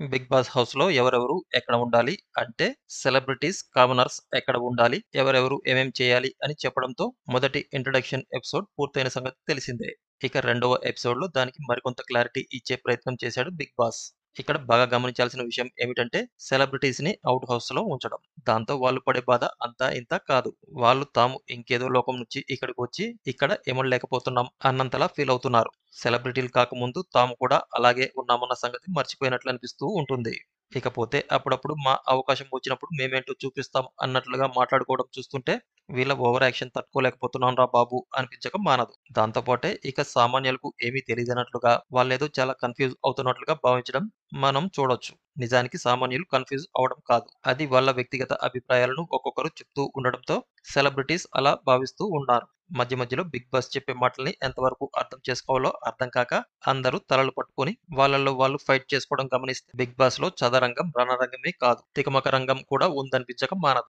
Big boss హౌస్‌లో ఎవరెవరు ఎక్కడ ఉండాలి? అంటే సెలబ్రిటీస్, కామనర్స్ ఎక్కడ ఉండాలి? ఎవరెవరు ఏమేం చేయాలి? అని చెప్పడంతో మొదటి ఇంట్రడక్షన్ ఎపిసోడ్ పూర్తయిన సంగతి తెలిసిందే. ఇక రెండవ ఎపిసోడ్‌లో దానికి మరికొంత క్లారిటీ ఇచ్చే ప్రయత్నం చేశాడు బిగ్ బాస్. ఇక్కడ బాగా గమనించాల్సిన విషయం ఏమిటంటే సెలబ్రిటీస్‌ని ఔట్ హౌస్‌లో ఉంచడం. దాంతో వాళ్ళు పడే బాధ అంతా ఇంతా కాదు. వాళ్ళు తాము ఇంకేదో లోకం నుంచి ఇక్కడికి వచ్చి ఇక్కడ ఇమడలేకపోతున్నాం అన్నంతలా ఫీల్ అవుతున్నారు. సెలబ్రిటీలు కాకముందు తాము కూడా అలాగే ఉన్నామన్న సంగతి మర్చిపోయినట్లు అనిపిస్తూ ఉంటుంది. ఇకపోతే అప్పుడప్పుడు మా అవకాశం వచ్చినప్పుడు మేమేంటో చూపిస్తాం అన్నట్లుగా మాట్లాడుకోవడం చూస్తుంటే వీళ్ళ ఓవర్ యాక్షన్ తట్టుకోలేకపోతున్నాంరా బాబు అనిపించక మానదు. దాంతో పాటే ఇక సామాన్యులకు ఏమీ తెలీదన్నట్లుగా వాళ్ళేదో చాలా కన్‌ఫ్యూజ్ అవుతున్నట్లుగా భావించడం మనం చూడొచ్చు. నిజానికి సామాన్యులు కన్‌ఫ్యూజ్ అవ్వడం కాదు. అది వాళ్ళ వ్యక్తిగత అభిప్రాయాలను ఒక్కొక్కరు చెప్తూ ఉండడంతో సెలబ్రిటీస్ అలా భావిస్తూ ఉన్నారు. మధ్య మధ్యలో బిగ్ బాస్ చెప్పే మాటల్ని ఎంతవరకు అర్థం చేసుకోవాలో అర్థం కాక అందరూ తలలు పట్టుకొని వాళ్ళలో వాళ్ళు ఫైట్ చేసుకోవడం గమనిస్తే బిగ్ బాస్‌లో చదరంగం రణరంగమే కాదు తికమక రంగం కూడా ఉందనిపించక మానదు.